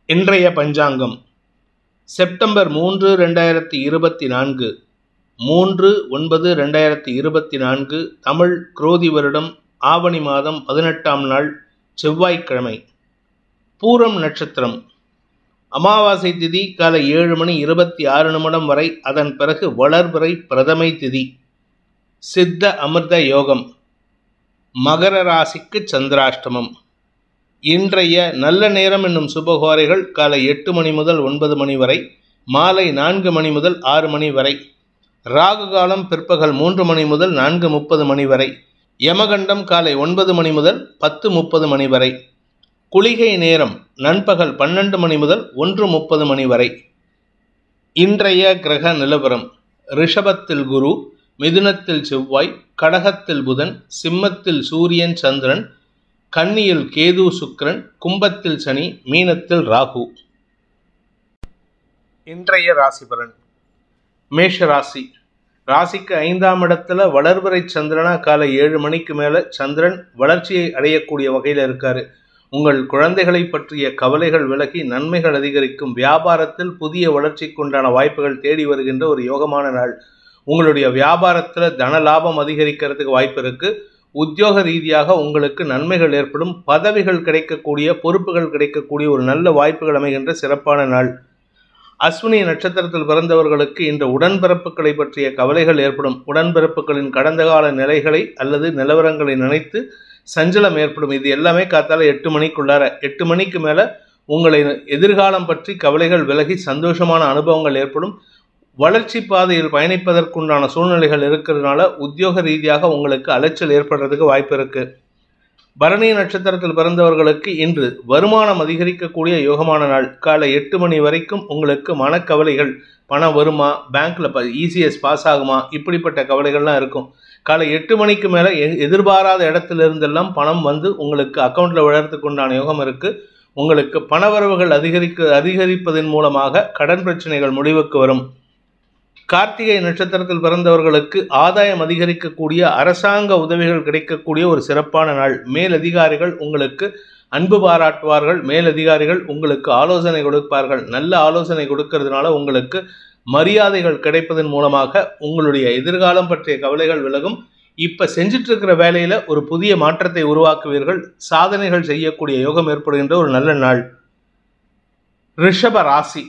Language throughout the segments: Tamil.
இன்றைய பஞ்சாங்கம் செப்டம்பர் 3, 2024 3/9/2024 தமிழ் குரோதி வருடம் ஆவணி மாதம் 18ஆம் நாள் செவ்வாய்க்கிழமை. பூரம் நட்சத்திரம். அமாவாசை திதி காலை 7:26 வரை, அதன் பிறகு வளர்பிறை பிரதமை திதி. சித்த அமிர்த யோகம். மகர ராசிக்கு சந்திராஷ்டமம். இன்றைய நல்ல நேரம் என்னும் சுபகோரைகள் காலை 8 மணி முதல் 9 மணி வரை, மாலை 4 மணி முதல் 6 மணி வரை. ராகு காலம் பிற்பகல் 3 மணி முதல் 4:30 மணி வரை. யமகண்டம் காலை 9 மணி முதல் 10:30 மணி வரை. குளிகை நேரம் நண்பகல் 12 மணி முதல் 1:30 மணி வரை. இன்றைய கிரக நிலவரம்: ரிஷபத்தில் குரு, மிதுனத்தில் செவ்வாய், கடகத்தில் புதன், சிம்மத்தில் சூரியன் சந்திரன், கன்னியில் கேது சுக்கிரன், கும்பத்தில் சனி, மீனத்தில் ராகு. இன்றைய ராசி பலன். மேஷ ராசி. ராசிக்கு 5ஆம் இடத்துல வளர்பிறை சந்திரனா காலை 7 மணிக்கு மேல சந்திரன் வளர்ச்சியை அடையக்கூடிய வகையில் இருக்காரு. உங்கள் குழந்தைகளை பற்றிய கவலைகள் விலகி நன்மைகள் அதிகரிக்கும். வியாபாரத்தில் புதிய வளர்ச்சிக்குண்டான வாய்ப்புகள் தேடி வருகின்ற ஒரு யோகமான நாள். உங்களுடைய வியாபாரத்தில் தன லாபம் அதிகரிக்கிறதுக்கு வாய்ப்பு இருக்கு. உத்தியோக ரீதியாக உங்களுக்கு நன்மைகள் ஏற்படும். பதவிகள் கிடைக்கக்கூடிய, பொறுப்புகள் கிடைக்கக்கூடிய ஒரு நல்ல வாய்ப்புகள் அமைகின்ற சிறப்பான நாள். அஸ்வினி நட்சத்திரத்தில் பிறந்தவர்களுக்கு இன்று உடன்பிறப்புகளை பற்றிய கவலைகள் ஏற்படும். உடன்பிறப்புகளின் கடந்த கால நிலைகளை அல்லது நிலவரங்களை நினைத்து சஞ்சலம் ஏற்படும். இது எல்லாமே காத்தால 8 மணிக்குள்ளார. 8 மணிக்கு மேல உங்களை எதிர்காலம் பற்றி கவலைகள் விலகி சந்தோஷமான அனுபவங்கள் ஏற்படும். வளர்ச்சி பாதையில் பயணிப்பதற்குண்டான சூழ்நிலைகள் இருக்கிறதுனால உத்தியோக ரீதியாக உங்களுக்கு அலைச்சல் ஏற்படுறதுக்கு வாய்ப்பு இருக்கு. பரணி நட்சத்திரத்தில் பிறந்தவர்களுக்கு இன்று வருமானம் அதிகரிக்கக்கூடிய யோகமான நாள். காலை 8 மணி வரைக்கும் உங்களுக்கு மனக்கவலைகள், பணம் வருமா, பேங்க்ல இசிஎஸ் பாஸ் ஆகுமா, இப்படிப்பட்ட கவலைகள்லாம் இருக்கும். காலை 8 மணிக்கு மேல எதிர்பாராத இடத்திலிருந்தெல்லாம் பணம் வந்து உங்களுக்கு அக்கௌண்ட்ல விழறதுக்கு உண்டான யோகம் இருக்கு. உங்களுக்கு பணவரவுகள் அதிகரிப்பதன் மூலமாக கடன் பிரச்சனைகள் முடிவுக்கு வரும். கார்த்திகை நட்சத்திரத்தில் பிறந்தவர்களுக்கு ஆதாயம் அதிகரிக்கக்கூடிய, அரசாங்க உதவிகள் கிடைக்கக்கூடிய ஒரு சிறப்பான நாள். மேலதிகாரிகள் உங்களுக்கு அன்பு பாராட்டுவார்கள். மேலதிகாரிகள் உங்களுக்கு ஆலோசனை கொடுப்பார்கள். நல்ல ஆலோசனை கொடுக்கறதுனால உங்களுக்கு மரியாதைகள் கிடைப்பதன் மூலமாக உங்களுடைய எதிர்காலம் பற்றிய கவலைகள் விலகும். இப்ப செஞ்சிட்டு இருக்கிற வேலையில ஒரு புதிய மாற்றத்தை உருவாக்குவீர்கள். சாதனைகள் செய்யக்கூடிய யோகம் ஏற்படுகின்ற ஒரு நல்ல நாள். ரிஷப ராசி.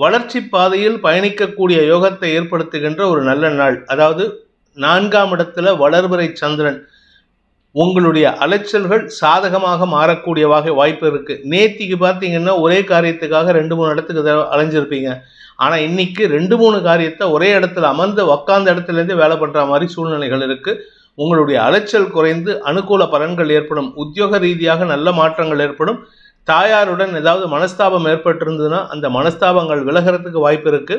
வளர்ச்சி பாதையில் பயணிக்கக்கூடிய யோகத்தை ஏற்படுத்துகின்ற ஒரு நல்ல நாள். அதாவது 4ஆம் இடத்துல வளர்பிறை சந்திரன். உங்களுடைய அலைச்சல்கள் சாதகமாக மாறக்கூடிய வாய்ப்பு இருக்கு. நேத்திக்கு பார்த்தீங்கன்னா ஒரே காரியத்துக்காக 2-3 இடத்துக்கு அலைஞ்சிருப்பீங்க. ஆனா இன்னைக்கு 2-3 காரியத்தை ஒரே இடத்துல அமர்ந்து உக்காந்த இடத்துல இருந்து வேலை பண்ற மாதிரி சூழ்நிலைகள் இருக்கு. உங்களுடைய அலைச்சல் குறைந்து அனுகூல பலன்கள் ஏற்படும். உத்தியோக ரீதியாக நல்ல மாற்றங்கள் ஏற்படும். தாயாருடன் ஏதாவது மனஸ்தாபம் ஏற்பட்டிருந்ததுன்னா அந்த மனஸ்தாபங்கள் விலகிறதுக்கு வாய்ப்பு இருக்கு.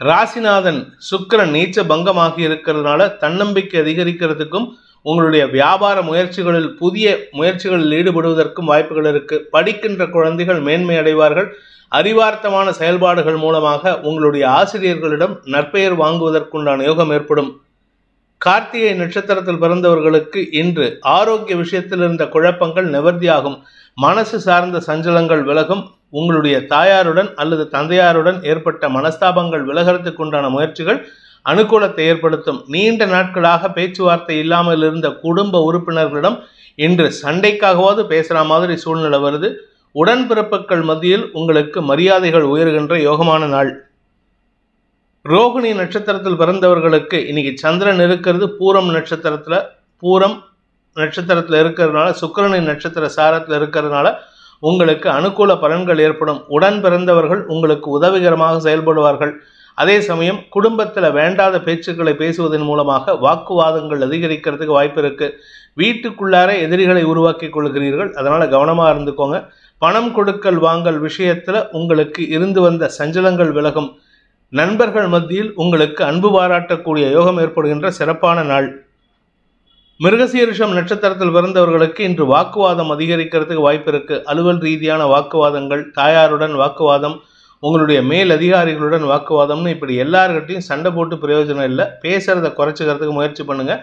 ராசிநாதன் சுக்கிரன் நீச்ச பங்கமாகி இருக்கிறதுனால தன்னம்பிக்கை அதிகரிக்கிறதுக்கும், உங்களுடைய வியாபார முயற்சிகளில் புதிய முயற்சிகளில் ஈடுபடுவதற்கும் வாய்ப்புகள் இருக்கு. படிக்கின்ற குழந்தைகள் மேன்மை அடைவார்கள். அறிவார்த்தமான செயல்பாடுகள் மூலமாக உங்களுடைய ஆசிரியர்களிடம் நற்பெயர் வாங்குவதற்குண்டான யோகம் ஏற்படும். கார்த்திகை நட்சத்திரத்தில் பிறந்தவர்களுக்கு இன்று ஆரோக்கிய விஷயத்தில் இருந்த குழப்பங்கள் நிவர்த்தியாகும். மனசு சார்ந்த சஞ்சலங்கள் விலகும். உங்களுடைய தாயாருடன் அல்லது தந்தையாருடன் ஏற்பட்ட மனஸ்தாபங்கள் விலகிறதுக்கு உண்டான முயற்சிகள் அனுகூலத்தை ஏற்படுத்தும். நீண்ட நாட்களாக பேச்சுவார்த்தை இல்லாமல் இருந்த குடும்ப உறுப்பினர்களிடம் இன்று சண்டைக்காகவாவது பேசுற மாதிரி சூழ்நிலை வருது. உடன்பிறப்புகள் மத்தியில் உங்களுக்கு மரியாதைகள் உயர்கின்ற யோகமான நாள். ரோகிணி நட்சத்திரத்தில் பிறந்தவர்களுக்கு இன்னைக்கு சந்திரன் இருக்கிறது பூரம் நட்சத்திரத்தில் இருக்கிறதுனால, சுக்கிரனின் நட்சத்திர சாரத்தில் இருக்கிறதுனால உங்களுக்கு அனுகூல பலன்கள் ஏற்படும். உடன் பிறந்தவர்கள் உங்களுக்கு உதவிகரமாக செயல்படுவார்கள். அதே சமயம் குடும்பத்தில் வேண்டாத பேச்சுக்களை பேசுவதன் மூலமாக வாக்குவாதங்கள் அதிகரிக்கிறதுக்கு வாய்ப்பு இருக்கு. வீட்டுக்குள்ளார எதிரிகளை உருவாக்கி கொள்கிறீர்கள். அதனால கவனமா இருந்துக்கோங்க. பணம் கொடுக்கல் வாங்கல் விஷயத்துல உங்களுக்கு இருந்து வந்த சஞ்சலங்கள் விலகும். நண்பர்கள் மத்தியில் உங்களுக்கு அன்பு பாராட்டக்கூடிய யோகம் ஏற்படுகின்ற சிறப்பான நாள். மிருகசீரிஷம் நட்சத்திரத்தில் பிறந்தவர்களுக்கு இன்று வாக்குவாதம் அதிகரிக்கிறதுக்கு வாய்ப்பு இருக்கு. அலுவல் ரீதியான வாக்குவாதங்கள், தாயாருடன் வாக்குவாதம், உங்களுடைய மேல் அதிகாரிகளுடன் வாக்குவாதம்னு இப்படி எல்லார்கிட்டையும் சண்டை போட்டு பிரயோஜனம் இல்லை. பேசுறதை குறைச்சிக்கிறதுக்கு முயற்சி பண்ணுங்க.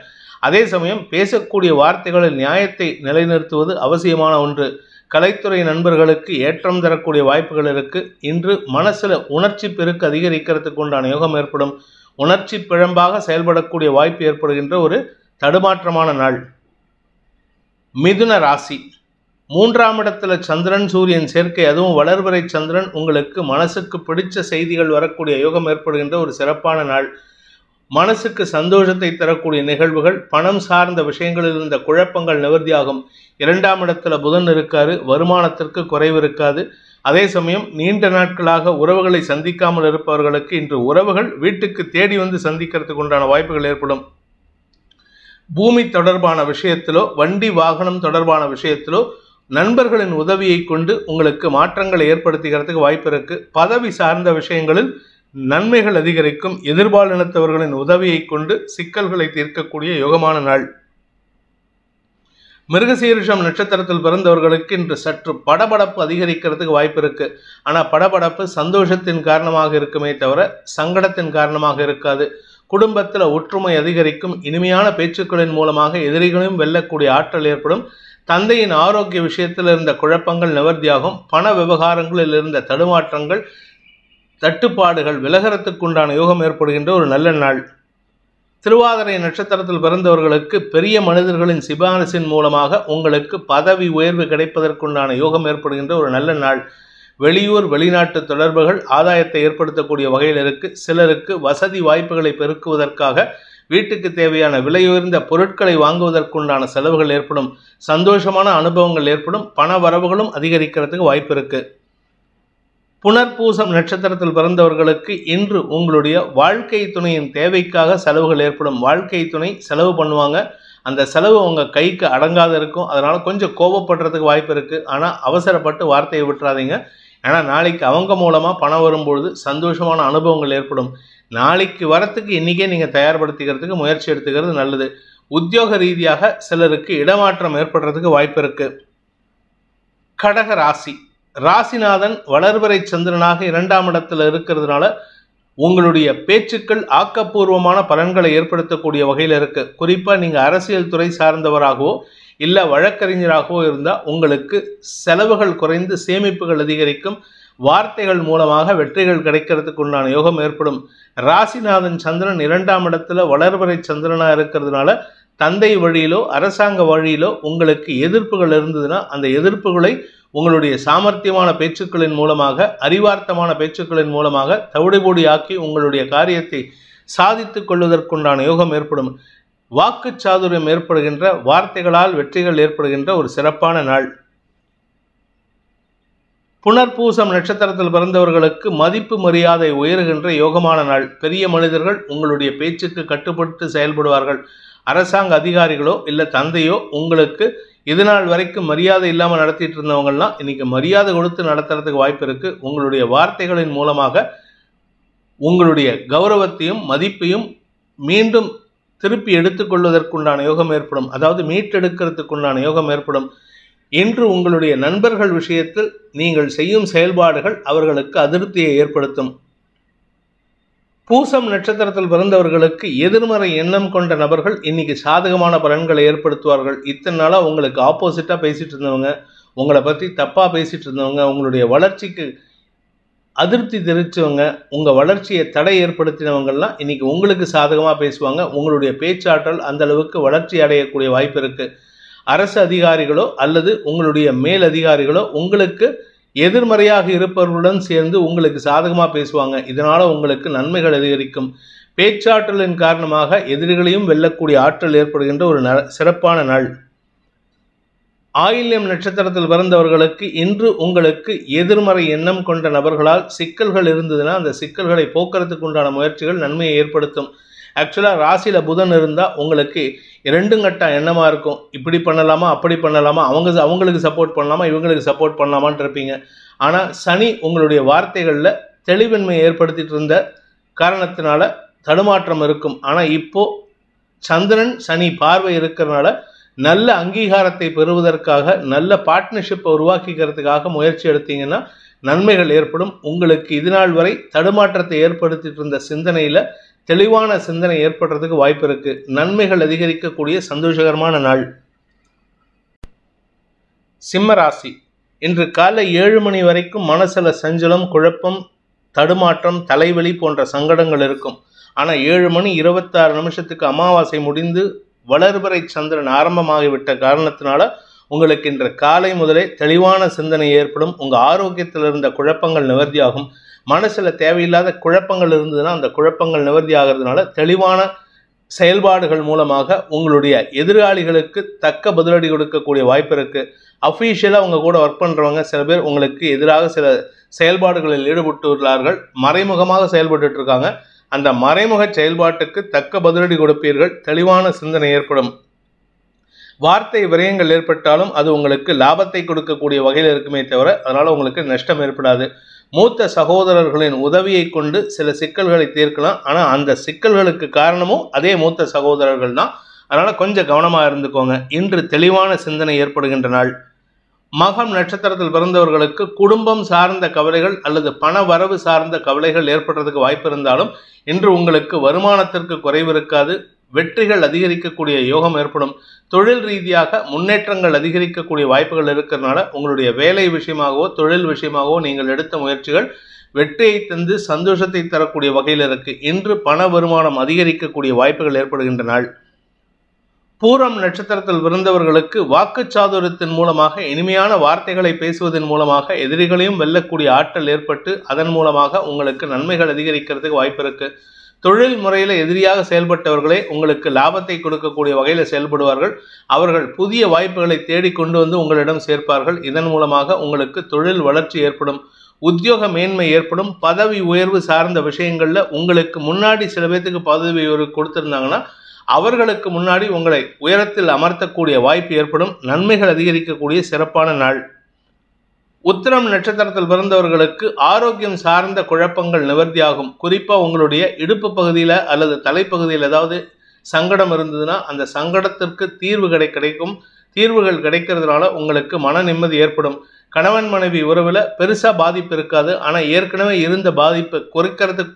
அதே சமயம் பேசக்கூடிய வார்த்தைகளில் நியாயத்தை நிலைநிறுத்துவது அவசியமான ஒன்று. கலைத்துறை நண்பர்களுக்கு ஏற்றம் தரக்கூடிய வாய்ப்புகள் இருக்கு. இன்று மனசுல உணர்ச்சி பெருக்கு அதிகரிக்கிறதுக்கு உண்டான யோகம் ஏற்படும். உணர்ச்சி பிழம்பாக செயல்படக்கூடிய வாய்ப்பு ஏற்படுகின்ற ஒரு தடுமாற்றமான நாள். மிதுன ராசி, 3ஆம் இடத்துல சந்திரன் சூரியன் சேர்க்கை, அதுவும் வளர்வரை சந்திரன் உங்களுக்கு மனசுக்கு பிடிச்ச செய்திகள் வரக்கூடிய யோகம் ஏற்படுகின்ற ஒரு சிறப்பான நாள். மனசுக்கு சந்தோஷத்தை தரக்கூடிய நிகழ்வுகள், பணம் சார்ந்த விஷயங்களில் இருந்த குழப்பங்கள் நிவர்த்தியாகும். 2ஆம் இடத்துல புதன் இருக்காரு, வருமானத்திற்கு குறைவு இருக்காது. அதே சமயம் நீண்ட நாட்களாக உறவுகளை சந்திக்காமல் இருப்பவர்களுக்கு இன்று உறவுகள் வீட்டுக்கு தேடி வந்து சந்திக்கிறதுக்கு உண்டான வாய்ப்புகள் ஏற்படும். பூமி தொடர்பான விஷயத்திலோ வண்டி வாகனம் தொடர்பான விஷயத்திலோ நண்பர்களின் உதவியை கொண்டு உங்களுக்கு மாற்றங்களை ஏற்படுத்திக்கிறதுக்கு வாய்ப்பு இருக்கு. பதவி சார்ந்த விஷயங்களில் நன்மைகள் அதிகரிக்கும். எதிர்பாலினத்தவர்களின் உதவியை கொண்டு சிக்கல்களை தீர்க்கக்கூடிய யோகமான நாள். மிருகசீரிஷம் நட்சத்திரத்தில் பிறந்தவர்களுக்கு இன்று சற்று படபடப்பு அதிகரிக்கிறதுக்கு வாய்ப்பு இருக்கு. ஆனா படபடப்பு சந்தோஷத்தின் காரணமாக இருக்குமே தவிர சங்கடத்தின் காரணமாக இருக்காது. குடும்பத்தில் ஒற்றுமை அதிகரிக்கும். இனிமையான பேச்சுக்களின் மூலமாக எதிரிகளையும் வெல்லக்கூடிய ஆற்றல் ஏற்படும். தந்தையின் ஆரோக்கிய விஷயத்தில் இருந்த குழப்பங்கள் நிவர்த்தியாகும். பண விவகாரங்களில் இருந்த தடுமாற்றங்கள் தட்டுப்பாடுகள் விலகறத்துக்குண்டான யோகம் ஏற்படுகின்ற ஒரு நல்ல நாள். திருவாதிரை நட்சத்திரத்தில் பிறந்தவர்களுக்கு பெரிய மனிதர்களின் சிபாரிசின் மூலமாக உங்களுக்கு பதவி உயர்வு கிடைப்பதற்குண்டான யோகம் ஏற்படுகின்ற ஒரு நல்ல நாள். வெளியூர் வெளிநாட்டு தொடர்புகள் ஆதாயத்தை ஏற்படுத்தக்கூடிய வகையில் இருக்கு. சிலருக்கு வசதி வாய்ப்புகளை பெருக்குவதற்காக வீட்டுக்கு தேவையான விலையுயர்ந்த பொருட்களை வாங்குவதற்குண்டான செலவுகள் ஏற்படும். சந்தோஷமான அனுபவங்கள் ஏற்படும். பண வரவுகளும் அதிகரிக்கிறதுக்கு வாய்ப்பு இருக்கு. புனர்பூசம் நட்சத்திரத்தில் பிறந்தவர்களுக்கு இன்று உங்களுடைய வாழ்க்கை துணையின் தேவைக்காக செலவுகள் ஏற்படும். வாழ்க்கை துணை செலவு பண்ணுவாங்க. அந்த செலவு உங்கள் கைக்கு அடங்காத இருக்கும். அதனால் கொஞ்சம் கோபப்படுறதுக்கு வாய்ப்பு இருக்குது. ஆனால் அவசரப்பட்டு வார்த்தையை விட்டுறாதீங்க. ஏன்னா நாளைக்கு அவங்க மூலமாக பணம் வரும்பொழுது சந்தோஷமான அனுபவங்கள் ஏற்படும். நாளைக்கு வரத்துக்கு இன்றைக்கே நீங்கள் தயார்படுத்திக்கிறதுக்கு முயற்சி எடுத்துக்கிறது நல்லது. உத்தியோக ரீதியாக சிலருக்கு இடமாற்றம் ஏற்படுறதுக்கு வாய்ப்பு இருக்குது. கடக ராசி, ராசிநாதன் வளர்வரை சந்திரனாக 2ஆம் இடத்துல இருக்கிறதுனால உங்களுடைய பேச்சுக்கள் ஆக்கப்பூர்வமான பலன்களை ஏற்படுத்தக்கூடிய வகையில் இருக்கு. குறிப்பாக நீங்கள் அரசியல் துறை சார்ந்தவராகவோ இல்லை வழக்கறிஞராகவோ இருந்தால் உங்களுக்கு செலவுகள் குறைந்து சேமிப்புகள் அதிகரிக்கும். வார்த்தைகள் மூலமாக வெற்றிகள் கிடைக்கிறதுக்கு உண்டான யோகம் ஏற்படும். ராசிநாதன் சந்திரன் 2ஆம் இடத்துல வளர்வரை சந்திரனாக இருக்கிறதுனால தந்தை வழியிலோ அரசாங்க வழியிலோ உங்களுக்கு எதிர்ப்புகள் இருந்ததுன்னா அந்த எதிர்ப்புகளை உங்களுடைய சாமர்த்தியமான பேச்சுக்களின் மூலமாக அறிவார்த்தமான பேச்சுக்களின் மூலமாக தவிடுபொடி ஆக்கி உங்களுடைய காரியத்தை சாதித்து கொள்வதற்குண்டான யோகம் ஏற்படும். வாக்கு சாதுரியம் ஏற்படுகின்ற, வார்த்தைகளால் வெற்றிகள் ஏற்படுகின்ற ஒரு சிறப்பான நாள். புனர்பூசம் நட்சத்திரத்தில் பிறந்தவர்களுக்கு மதிப்பு மரியாதை உயர்கின்ற யோகமான நாள். பெரிய மனிதர்கள் உங்களுடைய பேச்சுக்கு கட்டுப்பட்டு செயல்படுவார்கள். அரசாங்க அதிகாரிகளோ இல்லை தந்தையோ உங்களுக்கு இது நாள் வரைக்கும் மரியாதை இல்லாமல் நடத்திட்டு இருந்தவங்கலாம் இன்னைக்கு மரியாதை கொடுத்து நடத்துறதுக்கு வாய்ப்பு இருக்கு. உங்களுடைய வார்த்தைகளின் மூலமாக உங்களுடைய கௌரவத்தையும் மதிப்பையும் மீண்டும் திருப்பி எடுத்துக்கொள்வதற்குண்டான யோகம் ஏற்படும். அதாவது மீட்டெடுக்கிறதுக்குண்டான யோகம் ஏற்படும். இன்று உங்களுடைய நண்பர்கள் விஷயத்தில் நீங்கள் செய்யும் செயல்பாடுகள் அவர்களுக்கு அதிருப்தியை ஏற்படுத்தும். பூசம் நட்சத்திரத்தில் பிறந்தவர்களுக்கு எதிர்மறை எண்ணம் கொண்ட நபர்கள் இன்னைக்கு சாதகமான பலன்களை ஏற்படுத்துவார்கள். இத்தனை நாளாக உங்களுக்கு ஆப்போசிட்டாக பேசிட்டு இருந்தவங்க, உங்களை பற்றி தப்பாக பேசிட்டு இருந்தவங்க, உங்களுடைய வளர்ச்சிக்கு அதிருப்தி தெரிவித்தவங்க, உங்கள் வளர்ச்சியை தடை ஏற்படுத்தினவங்கள்லாம் இன்னைக்கு உங்களுக்கு சாதகமாக பேசுவாங்க. உங்களுடைய பேச்சாற்றல் அந்த அளவுக்கு வளர்ச்சி அடையக்கூடிய வாய்ப்பு இருக்குது. அரசு அதிகாரிகளோ அல்லது உங்களுடைய மேல் அதிகாரிகளோ உங்களுக்கு எதிர்மறையாக இருப்பவர்களுடன் சேர்ந்து உங்களுக்கு சாதகமாக பேசுவாங்க. இதனால் உங்களுக்கு நன்மைகள் அதிகரிக்கும். பேச்சாற்றலின் காரணமாக எதிரிகளையும் வெல்லக்கூடிய ஆற்றல் ஏற்படுகின்ற ஒரு சிறப்பான நாள். ஆயில்யம் நட்சத்திரத்தில் பிறந்தவர்களுக்கு இன்று உங்களுக்கு எதிர்மறை எண்ணம் கொண்ட நபர்களால் சிக்கல்கள் இருந்ததுன்னா அந்த சிக்கல்களை போக்குறதுக்கு உண்டான முயற்சிகள் நன்மையை ஏற்படுத்தும். ஆக்சுவலாக ராசியில் புதன் இருந்தால் உங்களுக்கு 2 கட்ட எண்ணமாக இருக்கும். இப்படி பண்ணலாமா அப்படி பண்ணலாமா, அவங்களுக்கு சப்போர்ட் பண்ணலாமா இவங்களுக்கு சப்போர்ட் பண்ணலாமான்னு இருப்பீங்க. ஆனால் சனி உங்களுடைய வார்த்தைகளில் தெளிவின்மையை ஏற்படுத்திட்டு இருந்த காரணத்தினால தடுமாற்றம் இருக்கும். ஆனால் இப்போது சந்திரன் சனி பார்வை இருக்கிறதுனால நல்ல அங்கீகாரத்தை பெறுவதற்காக நல்ல பார்ட்னர்ஷிப்பை உருவாக்கிக்கிறதுக்காக முயற்சி எடுத்தீங்கன்னா நன்மைகள் ஏற்படும். உங்களுக்கு இதுநாள் வரை தடுமாற்றத்தை ஏற்படுத்திட்டு இருந்த சிந்தனையில் தெளிவான சிந்தனை ஏற்படுறதுக்கு வாய்ப்பு இருக்கு. நன்மைகள் அதிகரிக்கக்கூடிய சந்தோஷகரமான நாள். சிம்ம ராசி, இன்று காலை 7 மணி வரைக்கும் மனசுல சஞ்சலம், குழப்பம், தடுமாற்றம், தலைவலி போன்ற சங்கடங்கள் இருக்கும். ஆனால் 7 மணி 26 நிமிஷத்துக்கு அமாவாசை முடிந்து வளர்பிறை சந்திரன் ஆரம்பமாகிவிட்ட காரணத்தினால உங்களுக்கு இன்று காலை முதலே தெளிவான சிந்தனை ஏற்படும். உங்கள் ஆரோக்கியத்தில் இருந்த குழப்பங்கள் நிவர்த்தியாகும். மனசில் தேவையில்லாத குழப்பங்கள் இருந்ததுன்னா அந்த குழப்பங்கள் நிவர்த்தி ஆகிறதுனால தெளிவான செயல்பாடுகள் மூலமாக உங்களுடைய எதிராளிகளுக்கு தக்க பதிலடி கொடுக்கக்கூடிய வாய்ப்பு இருக்குது. அஃபீஷியலாக உங்கள் கூட ஒர்க் பண்ணுறவங்க சில பேர் உங்களுக்கு எதிராக சில செயல்பாடுகளில் ஈடுபட்டுள்ளார்கள். மறைமுகமாக செயல்பட்டு இருக்காங்க. அந்த மறைமுக செயல்பாட்டுக்கு தக்க பதிலடி கொடுப்பீர்கள். தெளிவான சிந்தனை ஏற்படும். வார்த்தை விரயங்கள் ஏற்பட்டாலும் அது உங்களுக்கு லாபத்தை கொடுக்கக்கூடிய வகையில் இருக்குமே தவிர அதனால் உங்களுக்கு நஷ்டம் ஏற்படாது. மூத்த சகோதரர்களின் உதவியை கொண்டு சில சிக்கல்களை தீர்க்கலாம். ஆனால் அந்த சிக்கல்களுக்கு காரணமும் அதே மூத்த சகோதரர்கள் தான். அதனால் கொஞ்சம் கவனமாக இருந்துக்கோங்க. இன்று தெளிவான சிந்தனை ஏற்படுகின்ற நாள். மகம் நட்சத்திரத்தில் பிறந்தவர்களுக்கு குடும்பம் சார்ந்த கவலைகள் அல்லது பண வரவு சார்ந்த கவலைகள் ஏற்படுறதுக்கு வாய்ப்பு இருந்தாலும் இன்று உங்களுக்கு வருமானத்திற்கு குறைவு இருக்காது. வெற்றிகள் அதிகரிக்கக்கூடிய யோகம் ஏற்படும். தொழில் ரீதியாக முன்னேற்றங்கள் அதிகரிக்கக்கூடிய வாய்ப்புகள் இருக்கிறதுனால உங்களுடைய வேலை விஷயமாகவோ தொழில் விஷயமாகவோ நீங்கள் எடுத்த முயற்சிகள் வெற்றியை தந்து சந்தோஷத்தை தரக்கூடிய வகையில் இருக்கு. இன்று பண வருமானம் அதிகரிக்கக்கூடிய வாய்ப்புகள் ஏற்படுகின்ற நாள். பூரம் நட்சத்திரத்தில் பிறந்தவர்களுக்கு வாக்குச்சாதுரியத்தின் மூலமாக இனிமையான வார்த்தைகளை பேசுவதன் மூலமாக எதிரிகளையும் வெல்லக்கூடிய ஆற்றல் ஏற்பட்டு அதன் மூலமாக உங்களுக்கு நன்மைகள் அதிகரிக்கிறதுக்கு வாய்ப்பு இருக்கு. தொழில் முறையில் எதிரியாக செயல்பட்டவர்களே உங்களுக்கு லாபத்தை கொடுக்கக்கூடிய வகையில் செயல்படுவார்கள். அவர்கள் புதிய வாய்ப்புகளை தேடி கொண்டு வந்து உங்களிடம் சேர்ப்பார்கள். இதன் மூலமாக உங்களுக்கு தொழில் வளர்ச்சி ஏற்படும். உத்தியோக மேன்மை ஏற்படும். பதவி உயர்வு சார்ந்த விஷயங்களில் உங்களுக்கு முன்னாடி சில பேர்த்துக்கு பதவி உயர்வு கொடுத்துருந்தாங்கன்னா அவர்களுக்கு முன்னாடி உங்களை உயரத்தில் அமர்த்தக்கூடிய வாய்ப்பு ஏற்படும். நன்மைகள் அதிகரிக்கக்கூடிய சிறப்பான நாள். உத்திரம் நட்சத்திரத்தில் பிறந்தவர்களுக்கு ஆரோக்கியம் சார்ந்த குழப்பங்கள் நிவர்த்தியாகும். குறிப்பாக உங்களுடைய இடுப்பு பகுதியில் அல்லது தலைப்பகுதியில் ஏதாவது சங்கடம் இருந்ததுன்னா அந்த சங்கடத்திற்கு கிடைக்கும். தீர்வுகள் கிடைக்கிறதுனால உங்களுக்கு மன நிம்மதி ஏற்படும். கணவன் மனைவி உறவில் பெருசாக பாதிப்பு இருக்காது. ஆனால் ஏற்கனவே இருந்த பாதிப்பு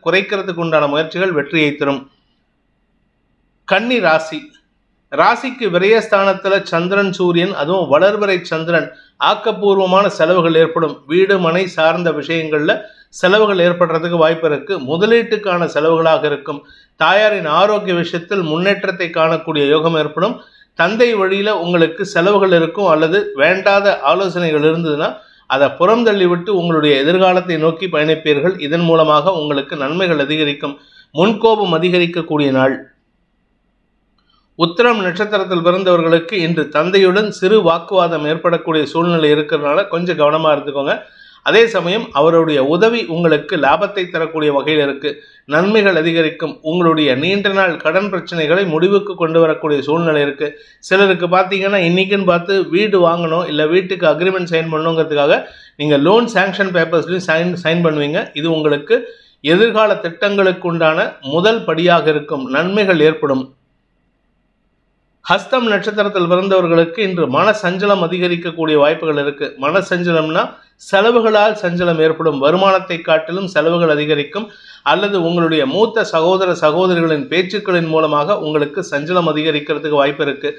குறைக்கிறதுக்கு உண்டான முயற்சிகள் வெற்றியை தரும். கன்னி ராசி. ராசிக்கு விரயஸ்தானத்தில் சந்திரன் சூரியன், அதுவும் வளர்பிறை சந்திரன், ஆக்கப்பூர்வமான செலவுகள் ஏற்படும். வீடு மனை சார்ந்த விஷயங்களில் செலவுகள் ஏற்படுறதுக்கு வாய்ப்பு இருக்கு. முதலீட்டுக்கான செலவுகளாக இருக்கும். தாயாரின் ஆரோக்கிய விஷயத்தில் முன்னேற்றத்தை காணக்கூடிய யோகம் ஏற்படும். தந்தை வழியில் உங்களுக்கு செலவுகள் இருக்கும் அல்லது வேண்டாத ஆலோசனைகள் இருந்ததுன்னா அதை புறம் தள்ளிவிட்டு உங்களுடைய எதிர்காலத்தை நோக்கி பயணிப்பீர்கள். இதன் மூலமாக உங்களுக்கு நன்மைகள் அதிகரிக்கும். முன்கோபம் அதிகரிக்கக்கூடிய நாள். உத்திரம் நட்சத்திரத்தில் பிறந்தவர்களுக்கு இன்று தந்தையுடன் சிறு வாக்குவாதம் ஏற்படக்கூடிய சூழ்நிலை இருக்கிறதுனால கொஞ்சம் கவனமாக இருந்துக்கோங்க. அதே சமயம் அவருடைய உதவி உங்களுக்கு லாபத்தை தரக்கூடிய வகையில் இருக்கு. நன்மைகள் அதிகரிக்கும். உங்களுடைய நீண்ட நாள் கடன் பிரச்சனைகளை முடிவுக்கு கொண்டு வரக்கூடிய சூழ்நிலை இருக்கு. சிலருக்கு பார்த்தீங்கன்னா இன்னைக்குன்னு பார்த்து வீடு வாங்கணும் இல்லை வீட்டுக்கு அக்ரிமெண்ட் சைன் பண்ணணுங்கிறதுக்காக நீங்கள் லோன் சாங்ஷன் பேப்பர்ஸ்லையும் சைன் பண்ணுவீங்க. இது உங்களுக்கு எதிர்கால திட்டங்களுக்கு உண்டான முதல் படியாக இருக்கும். நன்மைகள் ஏற்படும். ஹஸ்தம் நட்சத்திரத்தில் பிறந்தவர்களுக்கு இன்று மன சஞ்சலம் அதிகரிக்கக்கூடிய வாய்ப்புகள் இருக்கு. மன சஞ்சலம்னா செலவுகளால் சஞ்சலம் ஏற்படும். வருமானத்தை காட்டிலும் செலவுகள் அதிகரிக்கும். அல்லது உங்களுடைய மூத்த சகோதரிகளின் பேச்சுக்களின் மூலமாக உங்களுக்கு சஞ்சலம் அதிகரிக்கிறதுக்கு வாய்ப்பு இருக்கு.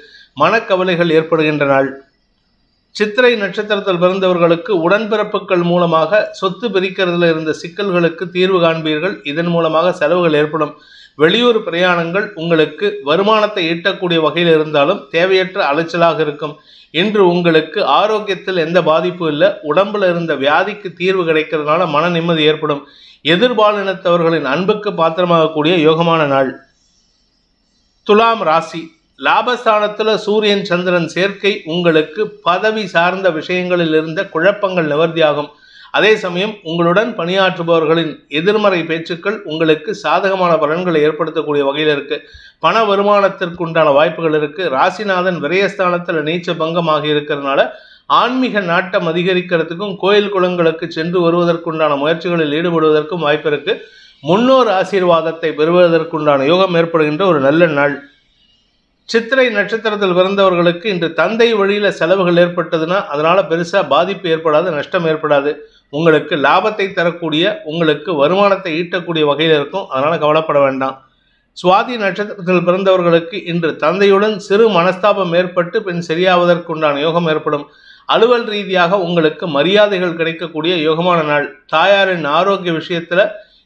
மனக்கவலைகள் ஏற்படுகின்ற நாள். சித்திரை நட்சத்திரத்தில் பிறந்தவர்களுக்கு உடன்பிறப்புகள் மூலமாக சொத்து பிரிக்கிறதுல இருந்த சிக்கல்களுக்கு தீர்வு காண்பீர்கள். இதன் மூலமாக செலவுகள் ஏற்படும். வெளியூர் பிரயாணங்கள் உங்களுக்கு வருமானத்தை ஈட்டக்கூடிய வகையில் இருந்தாலும் தேவையற்ற அலைச்சலாக இருக்கும். இன்று உங்களுக்கு ஆரோக்கியத்தில் எந்த பாதிப்பும் இல்லை. உடம்புல இருந்த வியாதிக்கு தீர்வு கிடைக்கிறதுனால மன நிம்மதி ஏற்படும். எதிர்பாலினத்தவர்களின் அன்புக்கு பாத்திரமாகக்கூடிய யோகமான நாள். துலாம் ராசி. லாபஸ்தானத்தில் சூரியன் சந்திரன் சேர்க்கை உங்களுக்கு பதவி சார்ந்த விஷயங்களில் இருந்த குழப்பங்கள் நிவர்த்தியாகும். அதே சமயம் உங்களுடன் பணியாற்றுபவர்களின் எதிர்மறை பேச்சுக்கள் உங்களுக்கு சாதகமான பலன்களை ஏற்படுத்தக்கூடிய வகையில் இருக்கு. பண வருமானத்திற்கு உண்டான வாய்ப்புகள் இருக்கு. ராசிநாதன் விரயஸ்தானத்தில் நீச்ச பங்கமாக இருக்கிறதுனால ஆன்மீக நாட்டம் அதிகரிக்கிறதுக்கும் கோயில் குளங்களுக்கு சென்று வருவதற்குண்டான முயற்சிகளில் ஈடுபடுவதற்கும் வாய்ப்பு இருக்கு. முன்னோர் ஆசீர்வாதத்தை பெறுவதற்குண்டான யோகம் ஏற்படுகின்ற ஒரு நல்ல நாள். சித்திரை நட்சத்திரத்தில் பிறந்தவர்களுக்கு இன்று தந்தை வழியில் செலவுகள் ஏற்பட்டதுன்னா அதனால பெருசாக பாதிப்பு ஏற்படாது, நஷ்டம் ஏற்படாது. உங்களுக்கு லாபத்தை தரக்கூடிய, உங்களுக்கு வருமானத்தை ஈட்டக்கூடிய வகையில் இருக்கும். அதனால் கவலைப்பட வேண்டாம். சுவாதி நட்சத்திரத்தில் பிறந்தவர்களுக்கு இன்று தந்தையுடன் சிறு மனஸ்தாபம் ஏற்பட்டு பின் சரியாவதற்குண்டான யோகம் ஏற்படும். அலுவல் ரீதியாக உங்களுக்கு மரியாதைகள் கிடைக்கக்கூடிய யோகமான நாள். தாயாரின் ஆரோக்கிய விஷயத்துல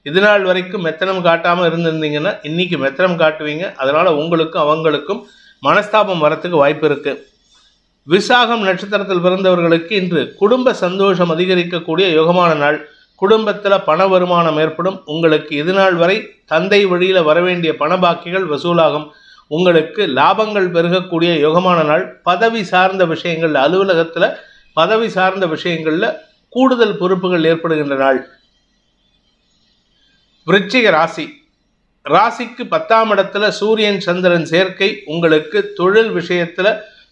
இது நாள் வரைக்கும் மெத்தனம் காட்டாம இருந்திருந்தீங்கன்னா இன்னைக்கு மெத்தனம் காட்டுவீங்க. அதனால உங்களுக்கும் அவங்களுக்கும் மனஸ்தாபம் வரத்துக்கு வாய்ப்பு இருக்கு. விசாகம் நட்சத்திரத்தில் பிறந்தவர்களுக்கு இன்று குடும்ப சந்தோஷம் அதிகரிக்கக்கூடிய யோகமான நாள். குடும்பத்துல பண வருமானம் ஏற்படும். உங்களுக்கு இது நாள் வரை தந்தை வழியில வரவேண்டிய பண பாக்கிகள் வசூலாகும். உங்களுக்கு லாபங்கள் பெருகக்கூடிய யோகமான நாள். பதவி சார்ந்த விஷயங்கள்ல, அலுவலகத்துல பதவி சார்ந்த விஷயங்கள்ல கூடுதல் பொறுப்புகள் ஏற்படுகின்ற நாள். விருச்சிக ராசி. ராசிக்கு 10ஆம் இடத்துல சூரியன் சந்திரன் சேர்க்கை உங்களுக்கு தொழில் விஷயத்துல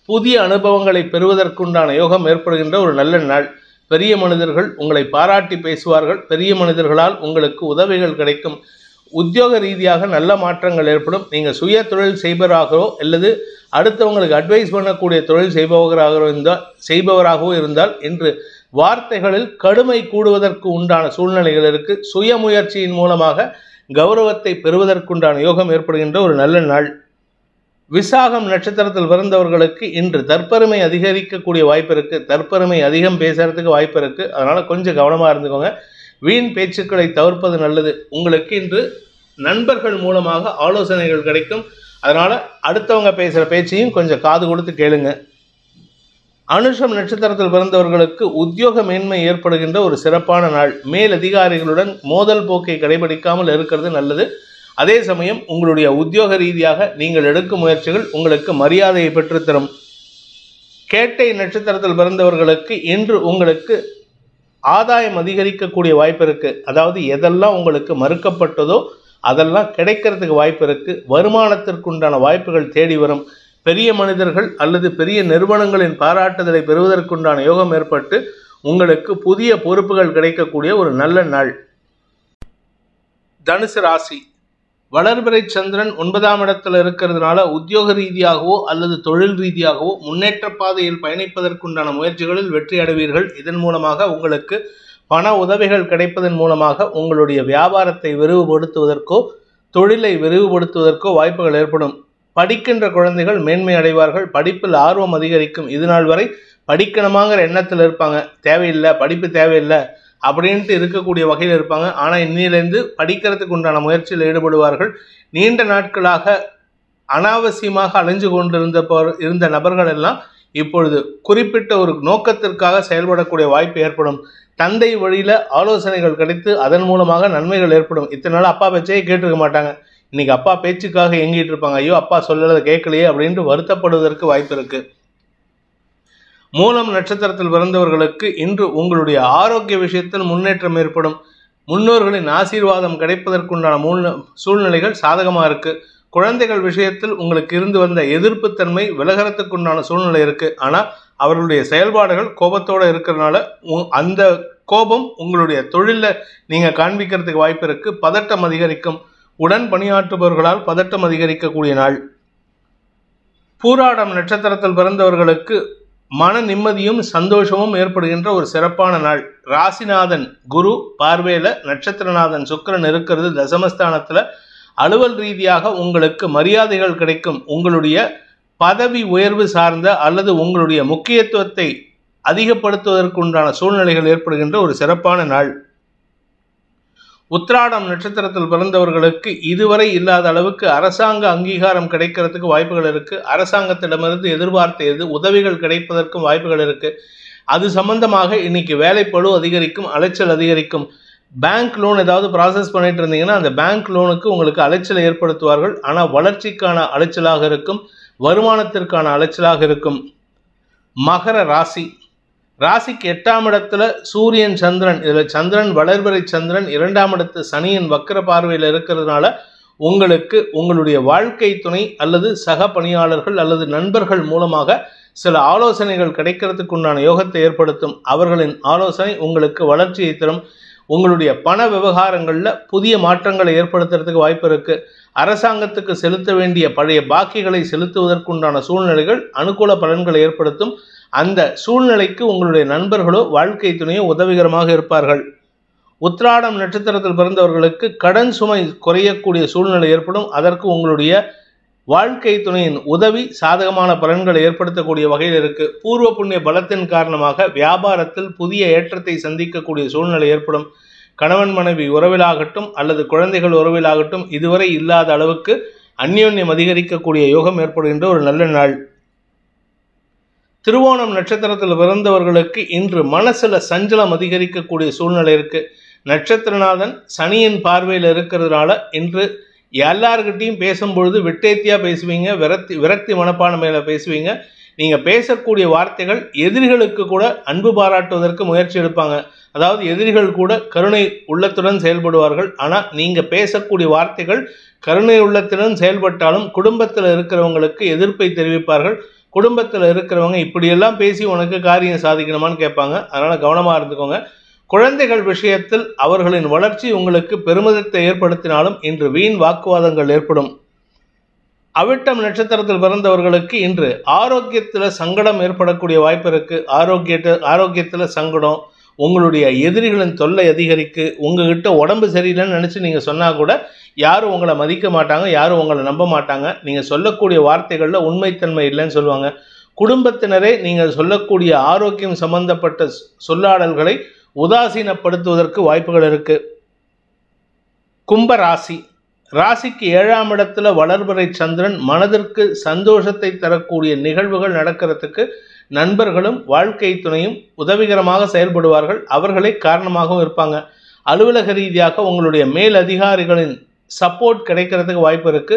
புதிய அனுபவங்களை பெறுவதற்குண்டான யோகம் ஏற்படுகின்ற ஒரு நல்ல நாள். பெரிய மனிதர்கள் உங்களை பாராட்டி பேசுவார்கள். பெரிய மனிதர்களால் உங்களுக்கு உதவிகள் கிடைக்கும். உத்தியோக ரீதியாக நல்ல மாற்றங்கள் ஏற்படும். நீங்கள் சுய தொழில் செய்பவராகவோ அல்லது அடுத்தவங்களுக்கு அட்வைஸ் பண்ணக்கூடிய தொழில் செய்பவராகவோ இருந்தால் இன்று வார்த்தைகளில் கடுமை கூடுவதற்கு உண்டான சூழ்நிலைகள் இருக்கு. சுய முயற்சியின் மூலமாக கௌரவத்தை பெறுவதற்குண்டான யோகம் ஏற்படுகின்ற ஒரு நல்ல நாள். விசாகம் நட்சத்திரத்தில் பிறந்தவர்களுக்கு இன்று தற்பெருமை அதிகரிக்கக்கூடிய வாய்ப்பு இருக்கு. தற்பெருமை அதிகம் பேசுறதுக்கு வாய்ப்பு இருக்கு. அதனால கொஞ்சம் கவனமா இருந்துக்கோங்க. வீண் பேச்சுக்களை தவிர்ப்பது நல்லது. உங்களுக்கு இன்று நண்பர்கள் மூலமாக ஆலோசனைகள் கிடைக்கும். அதனால அடுத்தவங்க பேசுகிற பேச்சையும் கொஞ்சம் காது கொடுத்து கேளுங்க. அனுஷம் நட்சத்திரத்தில் பிறந்தவர்களுக்கு உத்தியோக மேன்மை ஏற்படுகின்ற ஒரு சிறப்பான நாள். மேலதிகாரிகளுடன் மோதல் போக்கை கடைபிடிக்காமல் இருக்கிறது நல்லது. அதே சமயம் உங்களுடைய உத்தியோக ரீதியாக நீங்கள் எடுக்கும் முயற்சிகள் உங்களுக்கு மரியாதையை பெற்றுத்தரும். கேட்டை நட்சத்திரத்தில் பிறந்தவர்களுக்கு இன்று உங்களுக்கு ஆதாயம் அதிகரிக்கக்கூடிய வாய்ப்பு இருக்கு. அதாவது எதெல்லாம் உங்களுக்கு மறுக்கப்பட்டதோ அதெல்லாம் கிடைக்கிறதுக்கு வாய்ப்பு இருக்கு. வருமானத்திற்குண்டான வாய்ப்புகள் தேடி வரும். பெரிய மனிதர்கள் அல்லது பெரிய நிறுவனங்களின் பாராட்டுதலை பெறுவதற்குண்டான யோகம் ஏற்பட்டு உங்களுக்கு புதிய பொறுப்புகள் கிடைக்கக்கூடிய ஒரு நல்ல நாள். தனுசு ராசி. வளர்பிறை சந்திரன் 9ஆம் இடத்துல இருக்கிறதுனால உத்தியோக ரீதியாகவோ அல்லது தொழில் ரீதியாகவோ முன்னேற்ற பாதையில் பயணிப்பதற்குண்டான முயற்சிகளில் வெற்றி அடைவீர்கள். இதன் மூலமாக உங்களுக்கு பண உதவிகள் கிடைப்பதன் மூலமாக உங்களுடைய வியாபாரத்தை விரிவுபடுத்துவதற்கோ தொழிலை விரிவுபடுத்துவதற்கோ வாய்ப்புகள் ஏற்படும். படிக்கின்ற குழந்தைகள் மேன்மை அடைவார்கள். படிப்பில் ஆர்வம் அதிகரிக்கும். இது நாள் வரை படிக்கணுமாங்கிற எண்ணத்தில் இருப்பாங்க. தேவையில்லை, படிப்பு தேவையில்லை அப்படின்ட்டு இருக்கக்கூடிய வகையில் இருப்பாங்க. ஆனால் இன்னிலிருந்து படிக்கிறதுக்கு உண்டான முயற்சியில் ஈடுபடுவார்கள். நீண்ட நாட்களாக அனாவசியமாக அலைஞ்சு இருந்த நபர்கள் எல்லாம் இப்பொழுது குறிப்பிட்ட ஒரு நோக்கத்திற்காக செயல்படக்கூடிய வாய்ப்பு ஏற்படும். தந்தை வழியில ஆலோசனைகள் கிடைத்து அதன் மூலமாக நன்மைகள் ஏற்படும். இத்தனை நாள் அப்பா பேச்சையே கேட்டிருக்க மாட்டாங்க. இன்னைக்கு அப்பா பேச்சுக்காக எங்கிட்டு இருப்பாங்க. ஐயோ அப்பா சொல்லலை கேட்கலையே அப்படின்ட்டு வருத்தப்படுவதற்கு வாய்ப்பு இருக்கு. மூலம் நட்சத்திரத்தில் பிறந்தவர்களுக்கு இன்று உங்களுடைய ஆரோக்கிய விஷயத்தில் முன்னேற்றம் ஏற்படும். முன்னோர்களின் ஆசீர்வாதம் கிடைப்பதற்குண்டான சூழ்நிலைகள் சாதகமாக இருக்கு. குழந்தைகள் விஷயத்தில் உங்களுக்கு இருந்து வந்த எதிர்ப்புத்தன்மை விலகிறதுக்குண்டான சூழ்நிலை இருக்கு. ஆனால் அவர்களுடைய செயல்பாடுகள் கோபத்தோடு இருக்கிறதுனால அந்த கோபம் உங்களுடைய தொழிலில் நீங்கள் காண்பிக்கிறதுக்கு வாய்ப்பு இருக்கு. பதட்டம் அதிகரிக்கும். உடன் பணியாற்றுபவர்களால் பதட்டம் அதிகரிக்கக்கூடிய நாள். பூராடம் நட்சத்திரத்தில் பிறந்தவர்களுக்கு மன நிம்மதியும் சந்தோஷமும் ஏற்படுகின்ற ஒரு சிறப்பான நாள். ராசிநாதன் குரு பார்வையில நட்சத்திரநாதன் சுக்கிரன் இருக்கிறது தசமஸ்தானத்துல. அலுவல் ரீதியாக உங்களுக்கு மரியாதைகள் கிடைக்கும். உங்களுடைய பதவி உயர்வு சார்ந்த அல்லது உங்களுடைய முக்கியத்துவத்தை அதிகப்படுத்துவதற்குண்டான சூழ்நிலைகள் ஏற்படுகின்ற ஒரு சிறப்பான நாள். உத்திராடம் நட்சத்திரத்தில் பிறந்தவர்களுக்கு இதுவரை இல்லாத அளவுக்கு அரசாங்க அங்கீகாரம் கிடைக்கிறதுக்கு வாய்ப்புகள் இருக்கு. அரசாங்கத்திடமிருந்து எதிர்பார்த்த உதவிகள் கிடைப்பதற்கும் வாய்ப்புகள் இருக்கு. அது சம்பந்தமாக இன்னைக்கு வேலைப்பளு அதிகரிக்கும், அலைச்சல் அதிகரிக்கும். பேங்க் லோன் ஏதாவது ப்ராசஸ் பண்ணிட்டு இருந்தீங்கன்னா அந்த பேங்க் லோனுக்கு உங்களுக்கு அலைச்சலை ஏற்படுத்துவார்கள். ஆனால் வளர்ச்சிக்கான அலைச்சலாக இருக்கும், வருமானத்திற்கான அலைச்சலாக இருக்கும். மகர ராசி. ராசிக்கு 8ஆம் இடத்துல சூரியன் சந்திரன், இதில் சந்திரன் வளர்பிறை சந்திரன் 2ஆம் இடத்து சனியின் வக்கர பார்வையில் இருக்கிறதுனால உங்களுக்கு உங்களுடைய வாழ்க்கை துணை அல்லது சக பணியாளர்கள் அல்லது நண்பர்கள் மூலமாக சில ஆலோசனைகள் கிடைக்கிறதுக்கு உண்டான யோகத்தை ஏற்படுத்தும். அவர்களின் ஆலோசனை உங்களுக்கு வளர்ச்சியை தரும். உங்களுடைய பண விவகாரங்களில் புதிய மாற்றங்களை ஏற்படுத்துறதுக்கு வாய்ப்பு இருக்கு. அரசாங்கத்துக்கு செலுத்த வேண்டிய பழைய பாக்கிகளை செலுத்துவதற்குண்டான சூழ்நிலைகள் அனுகூல பலன்களை ஏற்படுத்தும். அந்த சூழ்நிலைக்கு உங்களுடைய நண்பர்களோ வாழ்க்கை துணையோ உதவிகரமாக இருப்பார்கள். உத்திராடம் நட்சத்திரத்தில் பிறந்தவர்களுக்கு கடன் சுமை குறையக்கூடிய சூழ்நிலை ஏற்படும். அதற்கு உங்களுடைய வாழ்க்கை துணையின் உதவி சாதகமான பலன்களை ஏற்படுத்தக்கூடிய வகையில் இருக்கு. பூர்வ புண்ணிய பலத்தின் காரணமாக வியாபாரத்தில் புதிய ஏற்றத்தை சந்திக்கக்கூடிய சூழ்நிலை ஏற்படும். கணவன் மனைவி உறவிலாகட்டும் அல்லது குழந்தைகள் உறவிலாகட்டும் இதுவரை இல்லாத அளவுக்கு அந்யோன்யம் அதிகரிக்கக்கூடிய யோகம் ஏற்படுகின்ற ஒரு நல்ல நாள். திருவோணம் நட்சத்திரத்தில் பிறந்தவர்களுக்கு இன்று மனசுல சஞ்சலம் அதிகரிக்கக்கூடிய சூழ்நிலை இருக்கு. நட்சத்திரநாதன் சனியின் பார்வையில் இருக்கிறதுனால இன்று எல்லார்கிட்டையும் பேசும்பொழுது விட்டேத்தியா பேசுவீங்க, விரக்தி மனப்பான்மையில பேசுவீங்க. நீங்க பேசக்கூடிய வார்த்தைகள் எதிரிகளுக்கு கூட அன்பு பாராட்டுவதற்கு முயற்சி எடுப்பாங்க. அதாவது எதிரிகள் கூட கருணை உள்ளத்துடன் செயல்படுவார்கள். ஆனா நீங்க பேசக்கூடிய வார்த்தைகள் கருணை உள்ளத்துடன் செயல்பட்டாலும் குடும்பத்தில் இருக்கிறவங்களுக்கு எதிர்ப்பை தெரிவிப்பார்கள். குடும்பத்தில் இருக்கிறவங்க இப்படியெல்லாம் பேசி உனக்கு காரியம் சாதிக்கணுமான்னு கேட்பாங்க. அதனால கவனமா இருந்துக்கோங்க. குழந்தைகள் விஷயத்தில் அவர்களின் வளர்ச்சி உங்களுக்கு பெருமிதத்தை ஏற்படுத்தினாலும் இன்று வீண் வாக்குவாதங்கள் ஏற்படும். அவிட்டம் நட்சத்திரத்தில் பிறந்தவர்களுக்கு இன்று ஆரோக்கியத்தில் சங்கடம் ஏற்படக்கூடிய வாய்ப்பு இருக்கு. ஆரோக்கியத்தில் சங்கடம், உங்களுடைய எதிரிகளின் தொல்லை அதிகரிக்கு. உங்ககிட்ட உடம்பு சரியில்லைன்னு நினச்சி நீங்கள் சொன்னால் கூட யாரும் உங்களை மதிக்க மாட்டாங்க, யாரும் உங்களை நம்ப மாட்டாங்க. நீங்கள் சொல்லக்கூடிய வார்த்தைகளில் உண்மைத்தன்மை இல்லைன்னு சொல்லுவாங்க. குடும்பத்தினரே நீங்கள் சொல்லக்கூடிய ஆரோக்கியம் சம்பந்தப்பட்ட சொல்லாடல்களை உதாசீனப்படுத்துவதற்கு வாய்ப்புகள் இருக்கு. கும்ப ராசி. ராசிக்கு 7ஆம் இடத்துல வளர்பிறை சந்திரன் மனதிற்கு சந்தோஷத்தை தரக்கூடிய நிகழ்வுகள் நடக்கிறதுக்கு நண்பர்களும் வாழ்க்கை துணையும் உதவிகரமாக செயல்படுவார்கள். அவர்களே காரணமாகவும் இருப்பாங்க. அலுவலக ரீதியாக உங்களுடைய மேல் அதிகாரிகளின் சப்போர்ட் கிடைக்கிறதுக்கு வாய்ப்பு இருக்கு.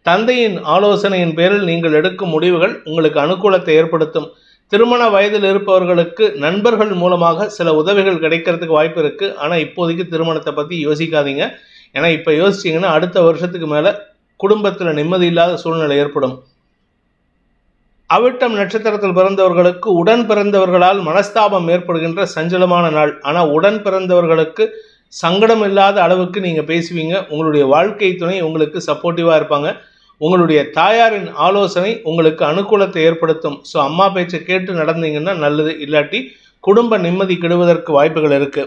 தந்தையின் ஆலோசனையின் பேரில் நீங்கள் எடுக்கும் முடிவுகள் உங்களுக்கு அனுகூலத்தை ஏற்படுத்தும். திருமண வயதில் இருப்பவர்களுக்கு நண்பர்கள் மூலமாக சில உதவிகள் கிடைக்கிறதுக்கு வாய்ப்பு இருக்கு. ஆனால் இப்போதைக்கு திருமணத்தை பற்றி யோசிக்காதீங்க. ஏன்னா இப்போ யோசிச்சிங்கன்னா அடுத்த வருஷத்துக்கு மேலே குடும்பத்தில் நிம்மதி இல்லாத சூழ்நிலை ஏற்படும். அவிட்டம் நட்சத்திரத்தில் பிறந்தவர்களுக்கு உடன் பிறந்தவர்களால் மனஸ்தாபம் ஏற்படுகின்ற சஞ்சலமான நாள். ஆனால் உடன் பிறந்தவர்களுக்கு சங்கடம் இல்லாத அளவுக்கு நீங்கள் பேசுவீங்க. உங்களுடைய வாழ்க்கை துணை உங்களுக்கு சப்போர்ட்டிவாக இருப்பாங்க. உங்களுடைய தாயாரின் ஆலோசனை உங்களுக்கு அனுகூலத்தை ஏற்படுத்தும். ஸோ அம்மா பேச்சை கேட்டு நடந்தீங்கன்னா நல்லது, இல்லாட்டி குடும்ப நிம்மதி கெடுவதற்கு வாய்ப்புகள் இருக்கு.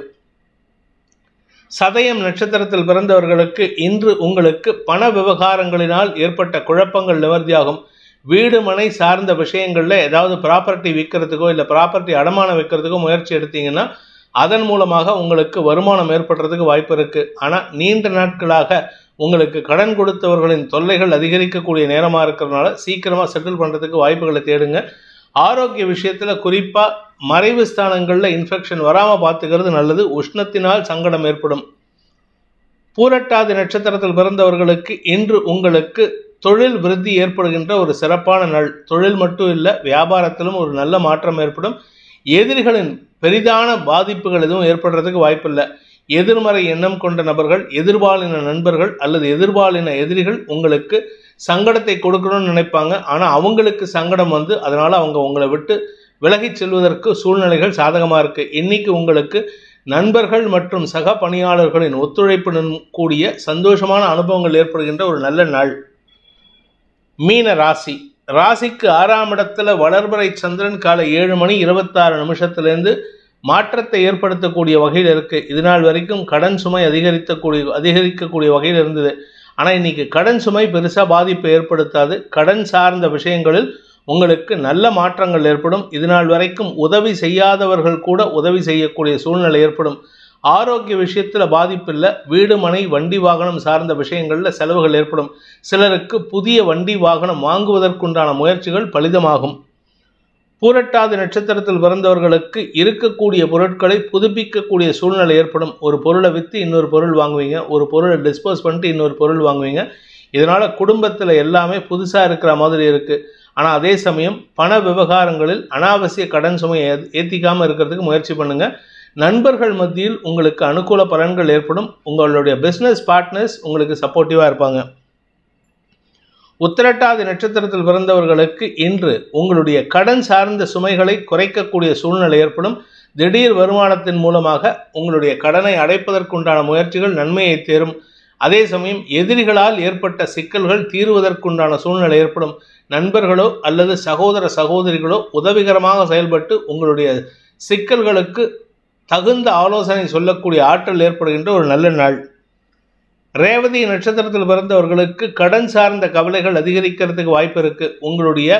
சதயம் நட்சத்திரத்தில் பிறந்தவர்களுக்கு இன்று உங்களுக்கு பண விவகாரங்களினால் ஏற்பட்ட குழப்பங்கள் நிவர்த்தியாகும். வீடு மனை சார்ந்த விஷயங்களில் ஏதாவது ப்ராப்பர்ட்டி விற்கிறதுக்கோ இல்லை ப்ராப்பர்ட்டி அடமானம் வைக்கிறதுக்கோ முயற்சி எடுத்தீங்கன்னா அதன் மூலமாக உங்களுக்கு வருமானம் ஏற்படுறதுக்கு வாய்ப்பு இருக்குது. ஆனால் நீண்ட நாட்களாக உங்களுக்கு கடன் கொடுத்தவர்களின் தொல்லைகள் அதிகரிக்கக்கூடிய நேரமாக இருக்கிறதுனால சீக்கிரமாக செட்டில் பண்ணுறதுக்கு வாய்ப்புகளை தேடுங்க. ஆரோக்கிய விஷயத்தில் குறிப்பாக மறைவு ஸ்தானங்களில் இன்ஃபெக்ஷன் வராமல் பார்த்துக்கிறது நல்லது. உஷ்ணத்தினால் சங்கடம் ஏற்படும். பூரட்டாதி நட்சத்திரத்தில் பிறந்தவர்களுக்கு இன்று உங்களுக்கு தொழில் விருத்தி ஏற்படுகின்ற ஒரு சிறப்பான நாள். தொழில் மட்டும் இல்லை, வியாபாரத்திலும் ஒரு நல்ல மாற்றம் ஏற்படும். எதிரிகளின் பெரிதான பாதிப்புகள் எதுவும் ஏற்படுறதுக்கு வாய்ப்பில்லை. எதிர்மறை எண்ணம் கொண்ட நபர்கள், எதிர்பாலின நண்பர்கள் அல்லது எதிர்பாலின எதிரிகள் உங்களுக்கு சங்கடத்தை கொடுக்கணும்னு நினைப்பாங்க. ஆனால் அவங்களுக்கு சங்கடம் வந்து அதனால் அவங்க உங்களை விட்டு விலகி செல்வதற்கு சூழ்நிலைகள் சாதகமாக இருக்குது. இன்னைக்கு உங்களுக்கு நண்பர்கள் மற்றும் சக பணியாளர்களின் ஒத்துழைப்புடன் கூடிய சந்தோஷமான அனுபவங்கள் ஏற்படுகின்ற ஒரு நல்ல நாள். மீன ராசி. ராசிக்கு 6ஆம் இடத்துல வளர்பிறை சந்திரன் காலை 7:26 மாற்றத்தை ஏற்படுத்தக்கூடிய வகையில் இருக்கு. இதுநாள் வரைக்கும் கடன் சுமை அதிகரிக்கக்கூடிய வகையில் இருந்தது. ஆனால் இன்னைக்கு கடன் சுமை பெருசாக பாதிப்பை ஏற்படுத்தாது. கடன் சார்ந்த விஷயங்களில் உங்களுக்கு நல்ல மாற்றங்கள் ஏற்படும். இதுநாள் வரைக்கும் உதவி செய்யாதவர்கள் கூட உதவி செய்யக்கூடிய சூழ்நிலை ஏற்படும். ஆரோக்கிய விஷயத்தில் பாதிப்பில்லை. வீடு மனை வண்டி வாகனம் சார்ந்த விஷயங்களில் செலவுகள் ஏற்படும். சிலருக்கு புதிய வண்டி வாகனம் வாங்குவதற்குண்டான முயற்சிகள் பலிதமாகும். பூரட்டாதி நட்சத்திரத்தில் பிறந்தவர்களுக்கு இருக்கக்கூடிய பொருட்களை புதுப்பிக்கக்கூடிய சூழ்நிலை ஏற்படும். ஒரு பொருளை விற்று இன்னொரு பொருள் வாங்குவீங்க, ஒரு பொருளை டிஸ்போஸ் பண்ணிட்டு இன்னொரு பொருள் வாங்குவீங்க. இதனால் குடும்பத்தில் எல்லாமே புதுசாக இருக்கிற மாதிரி இருக்குது. ஆனால் அதே சமயம் பண விவகாரங்களில் அனாவசிய கடன் சுமையை ஏற்றிக்காமல் இருக்கிறதுக்கு முயற்சி பண்ணுங்கள். நண்பர்கள் மத்தியில் உங்களுக்கு அனுகூல பலன்கள் ஏற்படும். உங்களுடைய பிஸ்னஸ் பார்ட்னர்ஸ் உங்களுக்கு சப்போர்ட்டிவாக இருப்பாங்க. உத்திரட்டாதி நட்சத்திரத்தில் பிறந்தவர்களுக்கு இன்று உங்களுடைய கடன் சார்ந்த சுமைகளை குறைக்கக்கூடிய சூழ்நிலை ஏற்படும். திடீர் வருமானத்தின் மூலமாக உங்களுடைய கடனை அடைப்பதற்குண்டான முயற்சிகள் நன்மையை தேரும். அதே சமயம் எதிரிகளால் ஏற்பட்ட சிக்கல்கள் தீர்வதற்குண்டான சூழ்நிலை ஏற்படும். நண்பர்களோ அல்லது சகோதர சகோதரிகளோ உதவிகரமாக செயல்பட்டு உங்களுடைய சிக்கல்களுக்கு தகுந்த ஆலோசனை சொல்லக்கூடிய ஆற்றல் ஏற்படுகின்ற ஒரு நல்ல நாள். ரேவதி நட்சத்திரத்தில் பிறந்தவர்களுக்கு கடன் சார்ந்த கவலைகள் அதிகரிக்கிறதுக்கு வாய்ப்பு இருக்கு. உங்களுடைய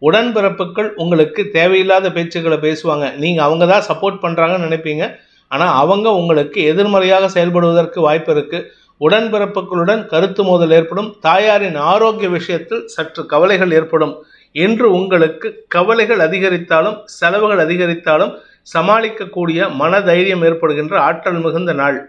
உடன்பிறப்புகள் உங்களுக்கு தேவையில்லாத பேச்சுக்களை பேசுவாங்க. நீங்கள் அவங்க தான் சப்போர்ட் பண்ணுறாங்கன்னு நினைப்பீங்க, ஆனால் அவங்க உங்களுக்கு எதிர்மறையாக செயல்படுவதற்கு வாய்ப்பு இருக்குது. உடன்பிறப்புகளுடன் கருத்து மோதல் ஏற்படும். தாயாரின் ஆரோக்கிய விஷயத்தில் சற்று கவலைகள் ஏற்படும். இன்று உங்களுக்கு கவலைகள் அதிகரித்தாலும் செலவுகள் அதிகரித்தாலும் சமாளிக்கக்கூடிய மனதைரியம் ஏற்படுகின்ற ஆற்றல் மிகுந்த நாள்.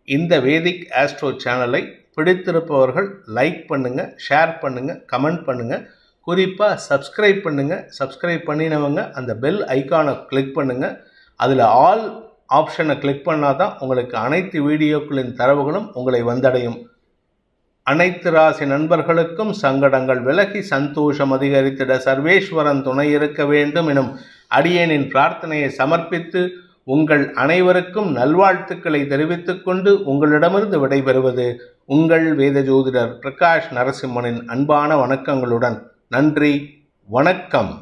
இந்த வேதிக் ஆஸ்ட்ரோ சேனலை பிடித்திருப்பவர்கள் லைக் பண்ணுங்கள், ஷேர் பண்ணுங்கள், கமெண்ட் பண்ணுங்கள். குறிப்பாக சப்ஸ்கிரைப் பண்ணுங்கள். சப்ஸ்கிரைப் பண்ணினவங்க அந்த பெல் ஐக்கானை கிளிக் பண்ணுங்கள். அதில் ஆல் ஆப்ஷனை கிளிக் பண்ணால் தான் உங்களுக்கு அனைத்து வீடியோக்களின் தரவுகளும் உங்களை வந்தடையும். அனைத்து ராசி நண்பர்களுக்கும் சங்கடங்கள் விலகி சந்தோஷம் அதிகரித்திட சர்வேஸ்வரன் துணை இருக்க வேண்டும் எனும் அடியேனின் பிரார்த்தனையை சமர்ப்பித்து உங்கள் அனைவருக்கும் நல்வாழ்த்துக்களை தெரிவித்துக் கொண்டு உங்களிடமிருந்து விடைபெறுவது உங்கள் வேத ஜோதிடர் பிரகாஷ் நரசிம்மனின் அன்பான வணக்கங்களுடன். நன்றி, வணக்கம்.